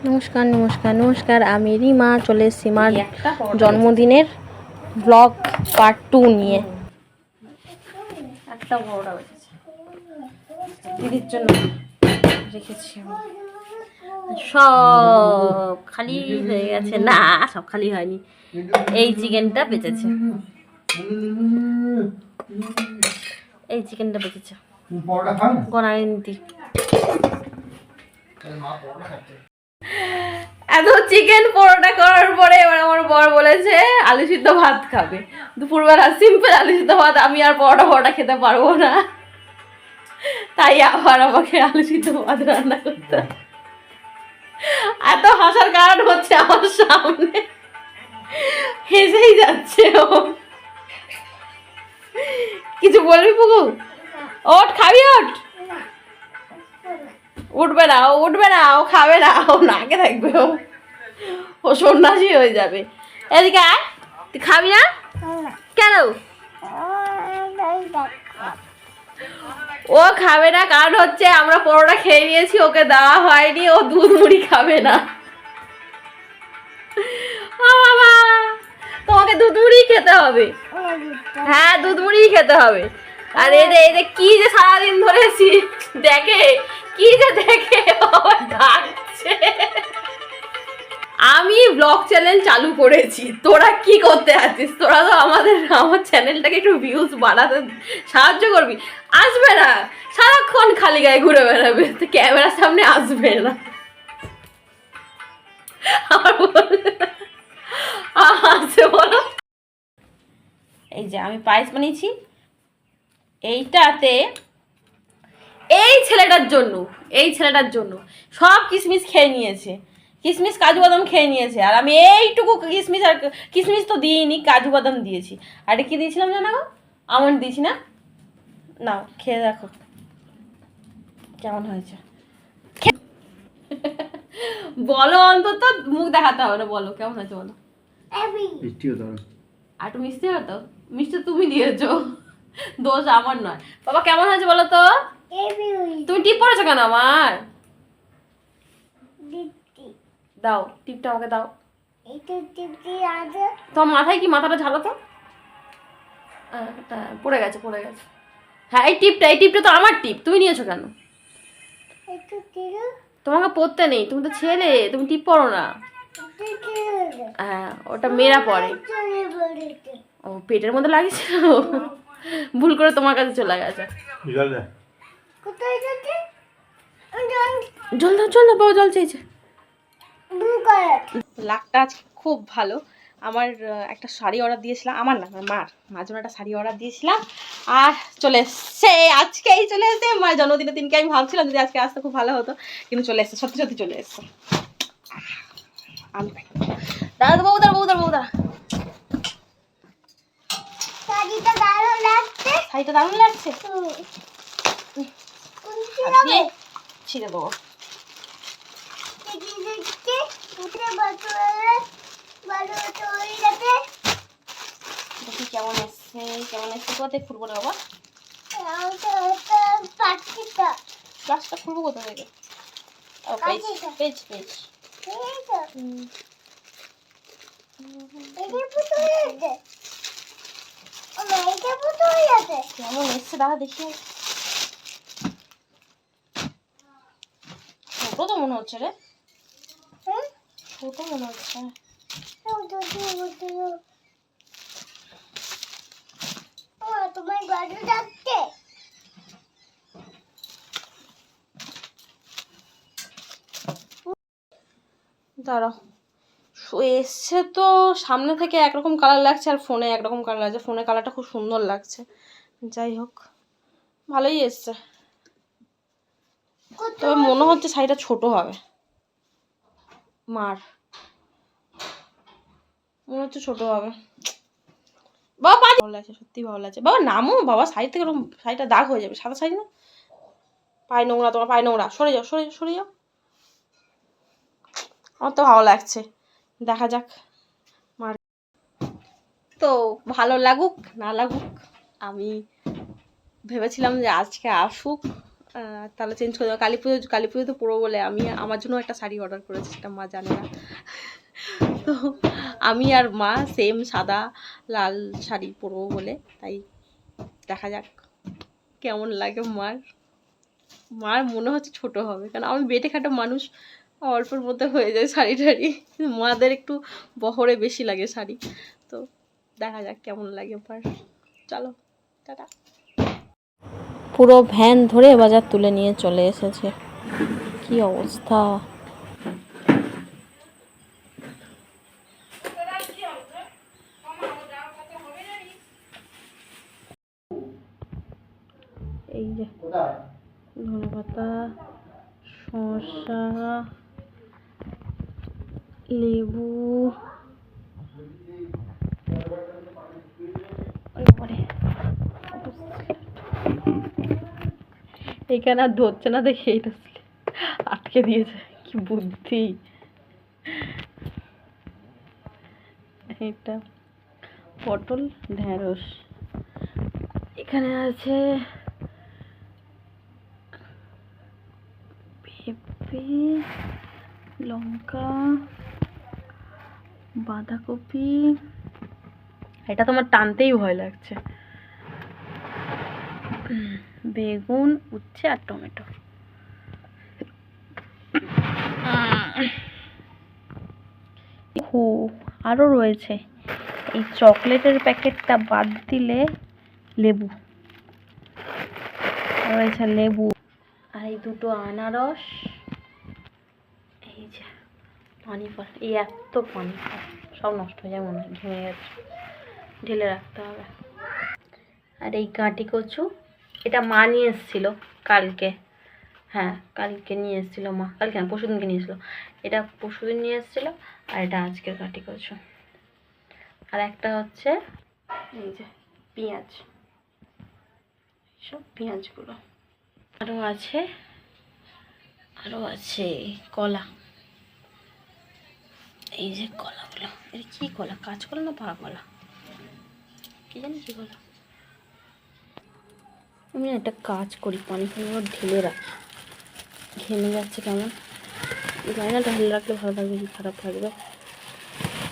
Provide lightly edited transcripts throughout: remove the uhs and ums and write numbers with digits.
নমস্কার নমস্কার নমস্কার, আমি রিমা চলে এসেছি মার জন্মদিনের ব্লগ পার্ট 2 নিয়ে। একটা বড়টা বেঁচেছে, দিদির জন্য রেখেছি। সব খালি হয়ে গেছে, না সব খালি হয়নি, এই চিকেনটা বেঁচেছে, এই চিকেনটা বেঁচেছে গনারিন্তি। এত চিকেন পরোটা করার পরে এবার আমার বর বলেছে আলু সিদ্ধ ভাত খাবে। দুপুরবেলা সিম্পল আলু সিদ্ধ ভাত, আমি আর পরোটা খেতে পারবো না, তাই আবার আমাকে আলু সিদ্ধ ভাত রান্না করতে। এত হাসার কারণ হচ্ছে আমার সামনে হেসেই যাচ্ছে ও। কিছু বলবি পুকু? ওঠ, খাবি? ওঠ। উঠবে না, ও উঠবে না, ও খাবে না, ও নাকে থাকবে, ও সন্ন্যাসী হয়ে যাবে। এদিকে আয়, তুই খাবি না কেন? ও খাবে না কারণ হচ্ছে আমরা পরোটা খেয়ে নিয়েছি, ওকে দেওয়া হয়নি, ও দুধ মুড়ি খাবে না। ও বাবা, তোমাকে দুধ মুড়ি খেতে হবে। হ্যাঁ, দুধ মুড়ি খেতে হবে। আর এদের কি যে সারাদিন ধরে দেখে, কি যে দেখে, ডাকছে। আমি ব্লগ চ্যানেল চালু করেছি, তোরা কি করতে আছিস? তোরা তো আমার চ্যানেলটাকে একটু ভিউজ বাড়াতে সাহায্য করবি। আসবে না, সারাক্ষণ খালি গায়ে ঘুরে বেড়াবে, ক্যামেরার সামনে আসবে না। আসে বলো। এই যে আমি পায়েস বানিয়েছি, এইটাতে এই ছেলেটার জন্য সব কিশমিশ খেয়ে নিয়েছে, কিশমিশ কাজু বাদাম খেয়ে নিয়েছে, আর আমি এইটুকু কিশমিশ, আর কিশমিশ তো দিইনি, কাজু বাদাম দিয়েছি। আর কি দিয়েছিলাম জানা গো? আমন্ড দিয়েছি না? নাও খেয়ে দেখো কেমন হয়েছে। বলো, অন্তত মুখ দেখাতে হবে না, বলো কেমন হয়েছে বলো। আর একটু মিষ্টি হতো, মিষ্টি তুমি দিয়েছো, দোষ আমার নয়। বাবা কেমন হয়েছে বলো তো? তুমি টিপ পড়েছো কেন আমার? দাও টিপটা, আমাকে দাও। তোমার মাথায় কি, মাথাটা ঝালো তো। পড়ে গেছে। হ্যাঁ, এই টিপটা তো আমার টিপ, তুমি নিয়েছো কেন? তোমাকে পড়তে নেই, তুমি তো ছেলে, তুমি টিপ পড়ো না। হ্যাঁ, ওটা মেয়েরা পড়ে। ও পেটের মধ্যে লাগিয়েছিল, ভুল করে তোমার কাছে চলে গেছে। জল দাও বাবা, জল চেয়েছে। লাকটা আজ খুব ভালো। আমার একটা শাড়ি অর্ডার দিয়েছিলাম, আমার না, মার জন্য একটা শাড়ি অর্ডার দিয়েছিলাম, আর চলে এসছে, আজকেই চলে এসছে। মায়ের জন্মদিনের দিনকে আমি ভাবছিলাম যদি আজকে আসতে খুব ভালো হতো, কিন্তু চলে এসছে, সত্যি চলে এসছে। আমি দাদা বৌদা শাড়িটা দারুণ লাগছে, ছিঁড়ে দেবো। দেখি কেমন এসছে কোথায় খুলবো রে বাবা? গ্লাসটা খুলবো কোথা থেকে? পেজ কেমন এসছে দাদা দেখি। ছোট তো মনে হচ্ছে রে, ছোট মনে হচ্ছে। তোমার গাড়ি যাচ্ছে, দাঁড়াও। এসছে তো সামনে থেকে একরকম কালার লাগছে, আর ফোনে একরকম কালার লাগছে। ফোনের কালারটা খুব সুন্দর লাগছে, যাই হোক ভালোই এসছে। তবে মনে হচ্ছে শাড়িটা ছোট হবে, মার মনে হচ্ছে ছোট হবে। বাবা ভালো লাগছে, সত্যি ভালো লাগছে। বাবা নামো বাবা, শাড়ি থেকে এরকম, শাড়িটা দাগ হয়ে যাবে, সাদা শাড়ি না। পায়ে নোংরা, তোমার পায়ে নোংরা, সরে যাও। আমার তো ভালো লাগছে, দেখা যাক। মার তো ভালো লাগুক না লাগুক, আমি ভেবেছিলাম যে আজকে আসুক, তাহলে চেঞ্জ করে দেবো। কালী পুজো তো পরবো বলে আমি আমার জন্য একটা শাড়ি অর্ডার করেছি, সেটা মা জানে না। তো আমি আর মা সেম সাদা লাল শাড়ি পরবো বলে, তাই দেখা যাক কেমন লাগে। মার মনে হচ্ছে ছোট হবে, কারণ আমি বেটে খাটো মানুষ, অল্পের মধ্যে হয়ে যায় শাড়ি টাড়ি। মাদের একটু বহরে বেশি লাগে শাড়ি, তো দেখা যাক কেমন লাগে এবার। চলো টাটা। পুরো ভ্যান ধরে বাজার তুলে নিয়ে চলে এসেছে, কি অবস্থা। এই যে ধনেপাতা, শসা, লেবু, এখানে আর ধরছে না দেখে এইটা আটকে দিয়েছে, কি বুদ্ধি। এটা পটল, ঢেঁড়স, এখানে আছে পেঁপে, লঙ্কা, বাঁধাকপি, এটা তোমার টানতেই ভয় লাগছে, বেগুন, উচ্ছে আর টমেটো। আরও রয়েছে, এই চকলেটের প্যাকেটটা বাদ দিলে লেবু রয়েছে, লেবু আর এই দুটো আনারস। এই যে পানি ফল, এই এত পানি ফল সব নষ্ট হয়ে যায় মনে হয়, ঘেমে গেছে, ঢেলে রাখতে হবে। আর এই গাঁটি কচু, এটা মা নিয়ে এসেছিল কালকে, হ্যাঁ কালকে নিয়ে এসেছিলো মা, কালকে না পরশুদিনকে নিয়ে এসেছিলো, এটা পরশুদিন নিয়ে এসেছিলো, আর এটা আজকের গাঁটি কচু। আর একটা হচ্ছে এই যে পেঁয়াজ, সব পেঁয়াজগুলো। আরও আছে কলা, এই যে কলাগুলো, এটা কি কলা, কাঁচকলা না পাকা কলা, কি জানি কি কলা। আমি একটা কাজ করি, পানি ঢেলে রাখি, ঘেমে যাচ্ছে কেমন জানি না, ঢেলে রাখলে ভালো থাকবে কি খারাপ থাকবে,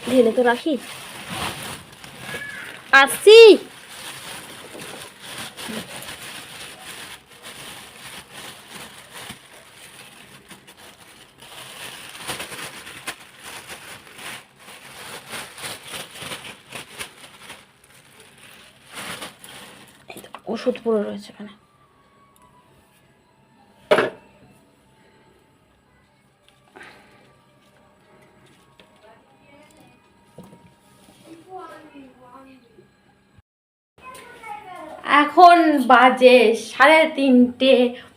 ঢেলে তো রাখি। আসছি, ওষুধ পুরো রয়েছে এখানে। এখন বাজে 3:30,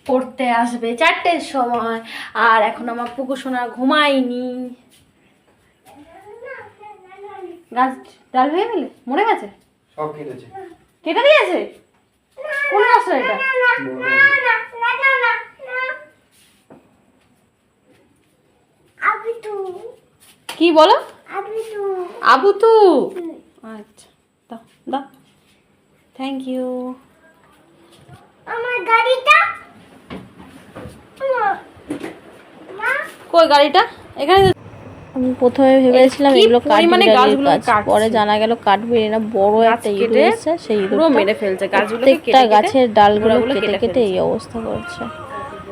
পড়তে আসবে 4টের সময়, আর এখন আমার পুকু সোনা ঘুমায়নি। গাছ ডাল হয়ে গেলে মরে গেছে, সব কেটেছে, কেটে দিয়েছে। কোন গাছটা এটা? কি বলো? আবু তু, আচ্ছা দাও দাও, থ্যাংক ইউ। আমার গাড়িটা কই গাড়িটা? এখানে আমি প্রথমে ভেবেছিলাম কি এগুলো পরিমাণে গাছগুলো কাটবে, কাটছে। পরে জানা গেল কাটবে না, বড় একটা ইঁদুর কেটে এসেছে, সেই পুরো ইঁদুরটা মেরে ফেলছে গাছগুলোকে, প্রত্যেকটা গাছের ডালগুলো গোড়াগুলো কেটে কেটে কেটে এই ফেলছে। অবস্থা করছে।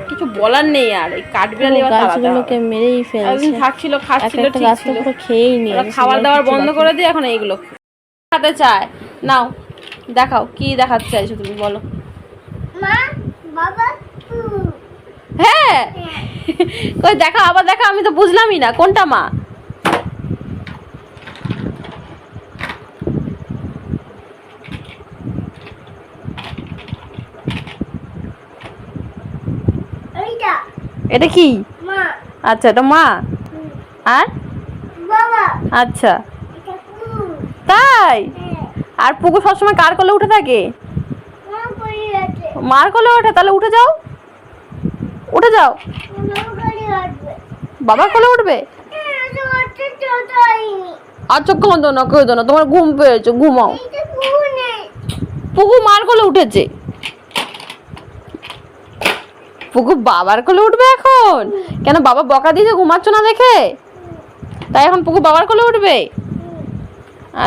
কিছু বলার নেই, আর এই কাঠবিড়ালি পুরো গাছগুলোকে মেরেই ফেলছে, একদিন থাকছিল খাচ্ছিল, একটা ঠিক গাছ তো ছিল, পুরো খেয়েই নিয়ে ওরা খাবার দাবার বন্ধ করে দিয়ে এখন এইগুলো খাতে চায়। নাও দেখাও, কি দেখাতে চাইছো তুমি বলো। মা বাবা হ্যাঁ কই দেখা, আবার দেখা, আমি তো বুঝলামই না কোনটা মা। এইটা এটা কি? মা আচ্ছা এটা মা, আর বাবা আচ্ছা এটা তাই। আর পুকুর সবসময় কার কোলে উঠে থাকে? মা পড়ে আছে, মার কোলে ওঠে, তাহলে উঠে যাও, উঠে যাও, মা গাড়ি আসবে, বাবার কোলে উঠবে। তো ওটা চড়াইনি, আচ্ছা কাঁদো না কাঁদো না, তোমার ঘুম পেয়েছে, ঘুমাও। এইটা কোনে পুকু মার কোলে উঠেছে। পুকু বাবার কোলে উঠবে এখন? কেন বাবা বকা দিয়েছে ঘুমাচ্ছ না দেখে, তাই এখন পুকু বাবার কোলে উঠবে?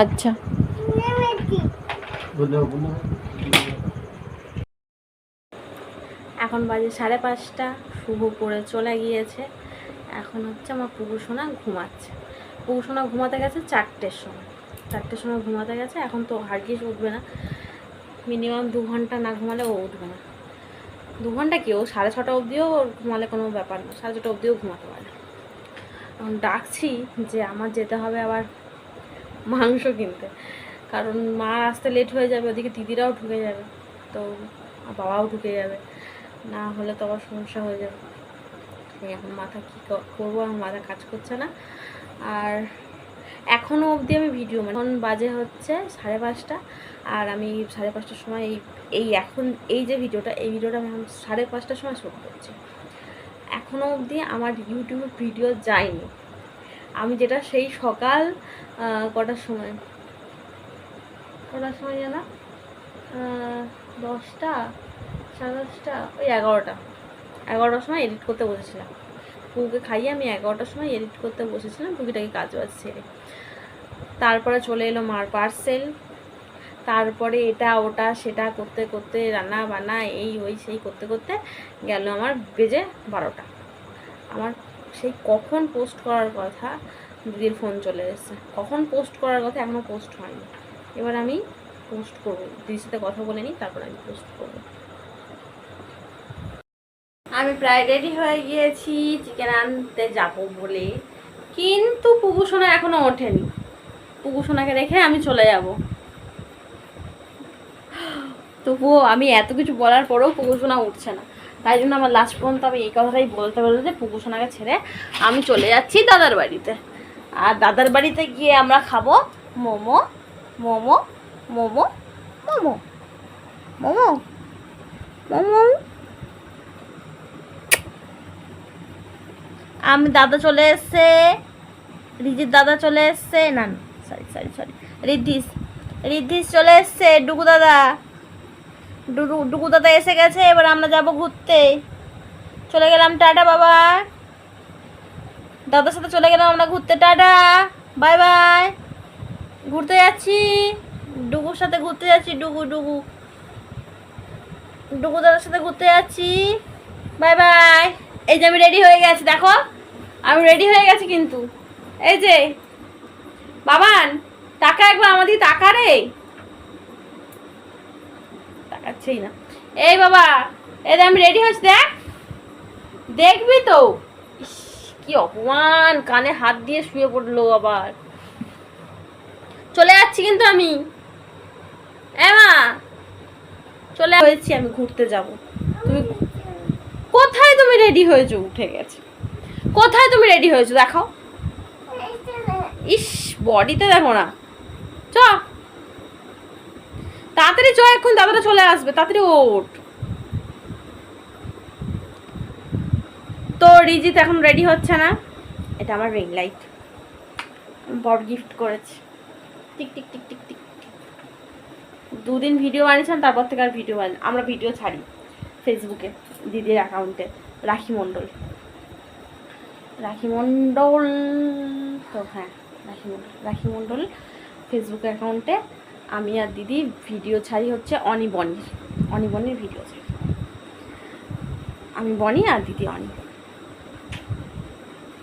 আচ্ছা এখন বাজে 5:30, শুভ পড়ে চলে গিয়েছে। এখন হচ্ছে আমার পুকু সোনা ঘুমাচ্ছে। পুকু সোনা ঘুমাতে গেছে 4টের সময়, 4টের সময় ঘুমাতে গেছে। এখন তো হারগিস উঠবে না, মিনিমাম 2 ঘন্টা না ঘুমালে ও উঠবে না। 2 ঘন্টা কি, ও 6:30 অবধিও ঘুমালে কোনো ব্যাপার না, 6:30 অবধিও ঘুমাতে পারে। এখন ডাকছি যে আমার যেতে হবে আবার মাংস কিনতে, কারণ মা আসতে লেট হয়ে যাবে, ওদিকে দিদিরাও ঢুকে যাবে, তো বাবাও ঢুকে যাবে, না হলে তো আবার সমস্যা হয়ে যাবে। এখন মাথা কী করবো, আমার মাথা কাজ করছে না। আর এখনও অবধি আমি ভিডিও, এখন বাজে হচ্ছে 5:30, আর আমি 5:30টার সময় এখন এই যে ভিডিওটা, এই ভিডিওটা আমি 5:30টার সময় শ্যুট করছি। এখনও অবধি আমার ইউটিউবে ভিডিও যায়নি। আমি যেটা সেই সকাল কটার সময় যেন 10টা 10:30, ওই 11টার সময় এডিট করতে বসেছিলাম। পুকুকে খাইয়ে আমি 11টার সময় এডিট করতে বসেছিলাম, টুকিটাকি কাজ বাজ ছেড়ে। তারপরে চলে এলো মার পার্সেল, তারপরে এটা ওটা সেটা করতে করতে, রান্না বান্না এই ওই সেই করতে করতে গেল আমার বেজে 12টা। আমার সেই কখন পোস্ট করার কথা, দিদির ফোন চলে এসেছে, কখন পোস্ট করার কথা, এখনও পোস্ট হয়নি। এবার আমি পোস্ট করবো, দিদির সাথে কথা বলে নিই, তারপর আমি পোস্ট করবো। আমি প্রায় রেডি হয়ে গিয়েছি চিকেন আনতে যাবো বলে, কিন্তু পুকু সোনা এখনও ওঠেনি। পুকু সোনাকে রেখে আমি চলে যাব। তবুও আমি এত কিছু বলার পরেও পুকু সোনা উঠছে না, তাই জন্য আমার লাস্ট পর্যন্ত আমি এই কথাটাই বলতে পারবো যে পুকু সোনাকে ছেড়ে আমি চলে যাচ্ছি দাদার বাড়িতে। আর দাদার বাড়িতে গিয়ে আমরা খাবো মোমো মোমো মোমো মোমো মোমো মোমো। আমি দাদা চলে এসছে, রিজির দাদা চলে এসছে, না না সরি রিদ্ধিস চলে এসছে, ডুগু দাদা এসে গেছে। এবার আমরা যাব ঘুরতে, চলে গেলাম, টাটা বাবা, দাদার সাথে চলে গেলাম আমরা ঘুরতে, টাটা বাই বাই। ঘুরতে যাচ্ছি, ডুগুর সাথে ঘুরতে যাচ্ছি, ডুগু দাদার সাথে ঘুরতে যাচ্ছি, বাই বাই। এই যে আমি রেডি হয়ে গেছি, দেখো আমি রেডি হয়ে গেছি, কিন্তু এই যে বাবান টাকা একবার আমাদের টাকা রে, তাকাচ্ছেই না। এই বাবা, এই যে আমি রেডি হয়েছি, দেখবি তো। ইস, কি অপমান, কানে হাত দিয়ে শুয়ে পড়লো আবার। চলে যাচ্ছি কিন্তু আমি, মা চলে হয়েছি, আমি ঘুরতে যাব। তুমি কোথায়, তুমি রেডি হয়েছো? উঠে গেছে। কোথায় তুমি রেডি হয়েছো দেখাও। ইস, বডিতে দেখো না। চ তাড়াতাড়ি চ, এখন দাদাটা চলে আসবে, তাড়াতাড়ি ওঠ। তো রিজিত এখন রেডি হচ্ছে না। এটা আমার রিং লাইট, বড় গিফট করেছে। Tick tick tick tick tick. 2 দিন ভিডিও বানিয়েছিলাম, তারপর থেকে আর ভিডিও বানাই। আমরা ভিডিও ছাড়ি ফেসবুকে, দিদির অ্যাকাউন্টে, রাখি মণ্ডল। তো হ্যাঁ, রাখি মণ্ডল ফেসবুক অ্যাকাউন্টে আমি আর দিদি ভিডিও ছাড়ি, হচ্ছে অনি বনির ভিডিও ছাড়ি। আমি বনি আর দিদি অনি,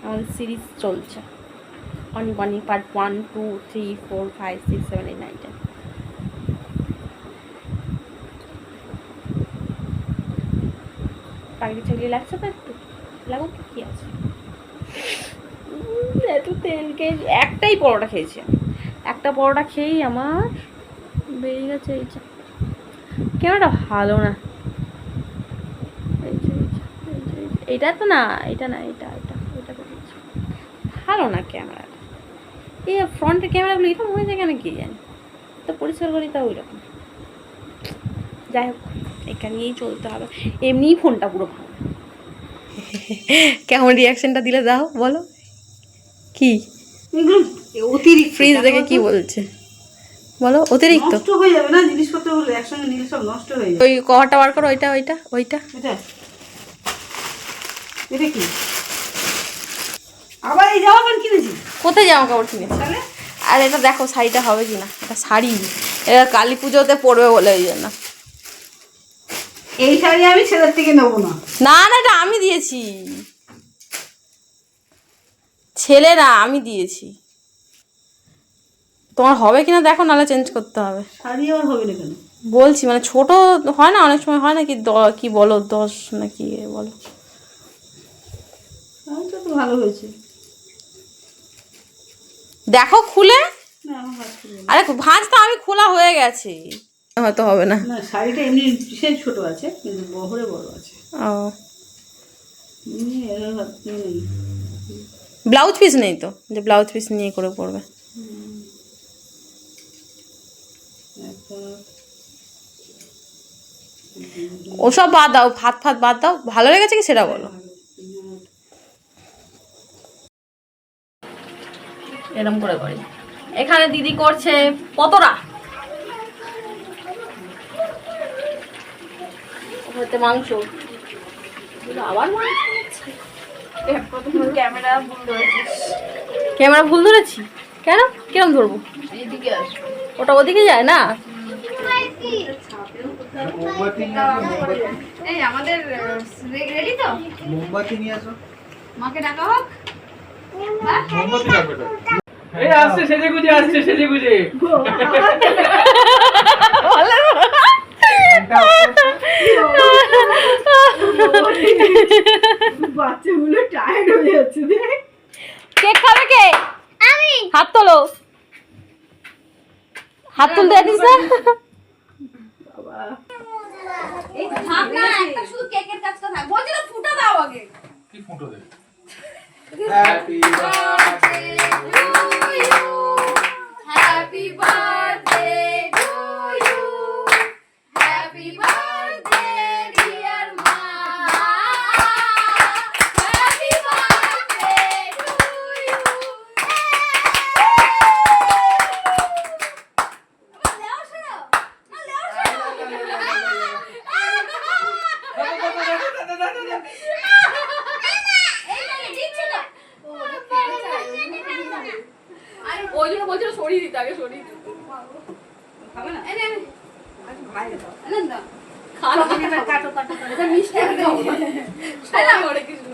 আমাদের সিরিজ চলছে। অনি বনি পার্ট 1, 2, 3, 4, 5, 6, 7, 8, 9, 10। পাগলি লাগছে তো, একটু লাগুক, কি আছে, এত তেল খেয়েছি। একটাই পরোটা খেয়েছি, একটা পরোটা খেয়েই আমার বেরিয়ে গেছে। ক্যামেরাটা ভালো না, এটা তো না, এটা ভালো না ক্যামেরাটা। এই ফ্রন্টের ক্যামেরাগুলো এরকম হয়ে যায় কেন কি জানি, তো পরিষ্কার করি তা ওই রকম। যাই হোক, এখানে নিয়েই চলতে হবে। এমনিই ফোনটা পুরো ভালো। কেমন রিয়াকশনটা দিলে দাও, বলো কি অতিরিক্ত ফ্রিজ দেখে কি বলছে বলো? অতিরিক্ত নষ্ট হয়ে যাবে না জিনিসপত্র, একসঙ্গে নিলে সব নষ্ট হয়ে যাবে। ওই কভারটা বার করো, ওইটা এটা এটা কি আবার এই জামা প্যান্ট কিনেছি কোথায় জামা কাপড় কিনেছি? তাহলে আর এটা দেখো শাড়িটা হবে কি না, এটা শাড়ি, এটা কালী পুজোতে পরবে বলে ওই জন্য। এই শাড়ি আমি ছেলের থেকে নেবো না। না না, এটা আমি দিয়েছি, ছেলে না আমি দিয়েছি। তোমার হবে কিনা দেখো, নাহলে চেঞ্জ করতে হবে। শাড়ি আর হবে না কেন? বলছি মানে ছোট হয় না, অনেক সময় হয় না কি কি বলো 10 না কি বলো। শাড়িটা তো ভালো হয়েছে। দেখো খুলে, না আমার ভালো ছিল না। আরে ভাঁজ তো আমি খোলা হয়ে গেছে, হয়তো হবে না। না শাড়িটা এমনি বিশেষ ছোট আছে কিন্তু বহরে বড় আছে। ও এমনি এর হাত নেই। ব্লাউজ পিস নেই তো, যে ব্লাউজ পিস নিয়ে করে পরবে। একটা ওসব বাদ দাও, ভাত ফাত বাদ দাও, ভালো লেগেছে কি সেটা বলো। এরকম করে করি। এখানে দিদি করছে পতোড়া, হতে মাংস, আবার মাংস হচ্ছে। ক্যামেরা ভুল ধরেছিস। ক্যামেরা ভুল ধরেছি কেন? কিরম ধরবো? এইদিকে আসো, ওটা ওদিকে যায় না। এই আমাদের রেডি তো? মোমবাতি নিয়ে আসো। মাকে ডাকা হোক। মোমবাতি রাখবে তো। এই আসছে সেজে গুজে আসছে সেজে গুজে। বাচ্চাগুলো টায়ার্ড হয়ে যাচ্ছে দেখ। কেক খাবে কে? আমি। হাত তোলো, হাত তুলতে জানিস না? এই থাক না, একটা শুধু কেকের কাজটা থাক। বলছিলাম ফুটা দাও আগে। কি ফটো দেবে? Happy birthday happy birthday to you, happy birthday dear মা, হ্যাপি বার্থডে টু ইউ। লেও শোনো, লেও ওই জন্য বলছিল সরিয়ে দিতে, আগে সরিয়ে দিতে। খাবে না? এনে এনে আজ ভাই দাও। এনে না খানা কাটো কাটো কাটো। এটা মিষ্টি আমি খাবো। খাইলা করে কিছু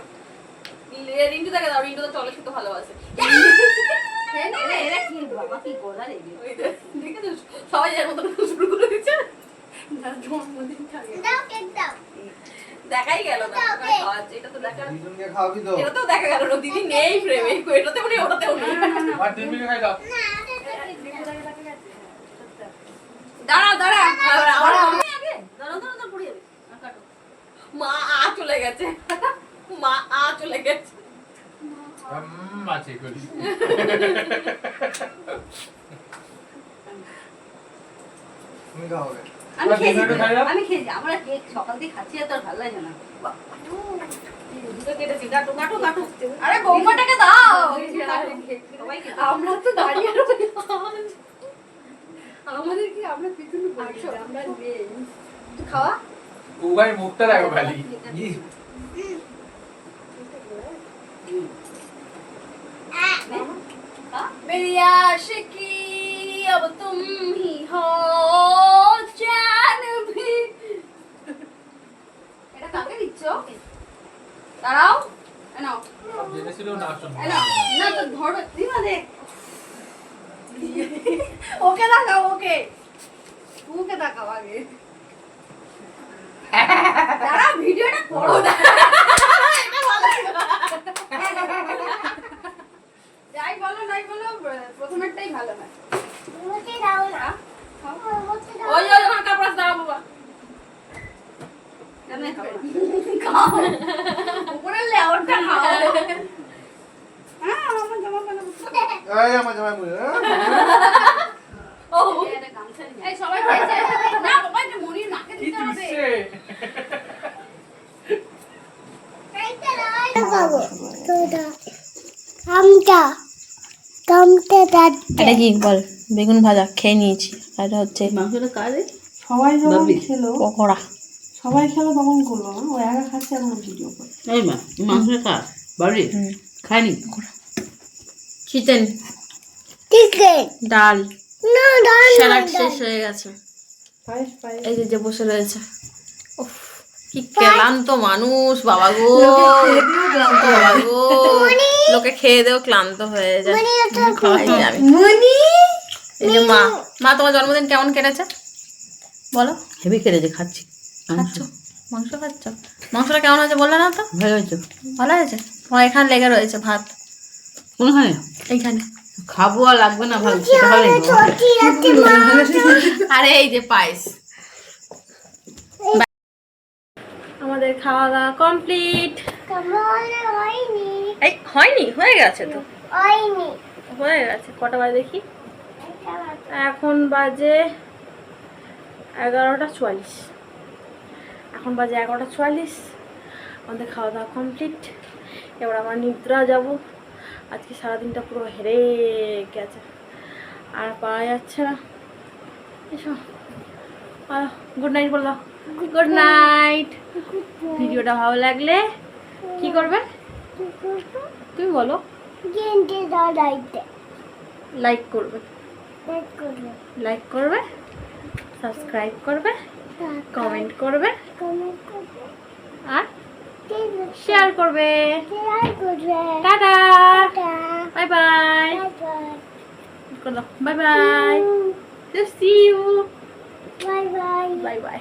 রিন্টু তাকে দাও, রিন্টু তো চলে খেতে ভালোবাসে। এরা কি বাবা কি গোলা রে? দেখেছো সবাই এর মতো শুরু করে দিচ্ছে। যার জন্মদিন থাকে দাও কেক দাও দেখাই গেল না, খাওয়াচ্ছে এটা তো দেখা, দুজনকে খাওয়াবি তো। এটা তো দেখা গেল না। দিদি নেই ফ্রেমে, এটাতে উনি ওটাতেও নেই। আর টিমিকে খাই দাও। দাঁড়া দাঁড়া আগে দাঁড়া দাঁড়া দাঁড়া পড়ে যাবে। কাটো। মা চলে গেছে, মা চলে গেছে। আছে করি। তুমি খাওয়াবে। আমি খেয়েছি, একটু খাই দাও। আমি খেয়েছি। আমরা কেক সকাল থেকে খাচ্ছি আর তোর ভালো লাগে না। দুটো কেটেছি, কাটো কাটো কাটো। আরে বৌমাটাকে দাও। সবাইকে আমরা তো দাঁড়িয়ে রইলাম। আমাদের কি আমরা পিছনে বসে আমরা নেই। তুই খাওয়া। উগাই মুখটা দেখো খালি। मेरी आशिकी अब तुम ही हो जान भी। এটা কাকে দিচ্ছ? দাঁড়াও, নাও জেনেছিল না শুনবো। না তো ধরো দিবা দে। ওকে দেখাও, ওকে ওকে দেখাও আগে। দাঁড়া ভিডিওটা করো না। এটা ভালো ছিল না। যাই বলো নাই বলো, প্রথমেরটাই ভালো না। মুখে দাও না মুখে দাও ওই ওই ওখানে কাপড় দাও বাবা। কেন খাবো না? খাও উপরে লেয়ারটা খাও। হ্যাঁ আমার জামা প্যান্ট এই আমার জামাই মুই। ও এটা গামছা নিয়ে এই সবাই খেয়েছে না বাবা, এটা মনির নাকে কি দিতে হবে। দিচ্ছে? এইটা দাও খাবো তোটা আমটা কামটা দাঁত এটা কি বল? বেগুন ভাজা খেয়ে নিয়েছি, আর এটা হচ্ছে মাংসটা কারে সবাই যখন খেলো পকোড়া। সবাই খেলো তখন করবো না, ও একা খাচ্ছে এখন ভিডিও করে। এই মা মাংসের কাজ বাড়ি খায়নি চিকেন চিকেন ডাল না ডাল স্যালাড শেষ হয়ে গেছে। পায়েস পায়েস এই যে বসে রয়েছে, উফ কি ক্লান্ত মানুষ বাবা গো, বাবা গো, লোকে খেয়ে দেও ক্লান্ত হয়ে যায়। খাওয়াই যায় আমি। মনি এই যে মা, মা তোমার জন্মদিন কেমন কেটেছে বলো? হেভি কেটেছে খাচ্ছি খাচ্ছ মাংস খাচ্ছ? মাংসটা কেমন হয়েছে বললে না তো? ভালো হয়েছে ভালো হয়েছে? তোমার এখানে লেগে রয়েছে ভাত, কোনখানে এইখানে। খাবো আর লাগবে না ভালো সেটা ভালো লাগবে। ছোটি রাতে মা আরে এই যে পায়েস। আমাদের খাওয়া দাওয়া কমপ্লিট। কেমন হয়নি এই হয়নি, হয়ে গেছে তো, হয়নি হয়ে গেছে। কটা বাজে দেখি, এখন বাজে 11:44। এখন বাজে 11:44। আমাদের খাওয়া দাওয়া কমপ্লিট। এবার আমার নিদ্রা যাব। আজকে সারাদিনটা পুরো হেরে গেছে, আর পাওয়া যাচ্ছে না। এসো গুড নাইট বল দাও। Good night. ভিডিওটা ভালো লাগলে কি করবে তুমি বলো? গেন্ডে দাঁড়াইতে লাইক করবে, দেখ করবে লাইক করবে, সাবস্ক্রাইব করবে, কমেন্ট করবে, কমেন্ট করবে আর শেয়ার করবে। শেয়ার করবে tata, tata bye bye, bye bye bye, see you, bye bye bye by.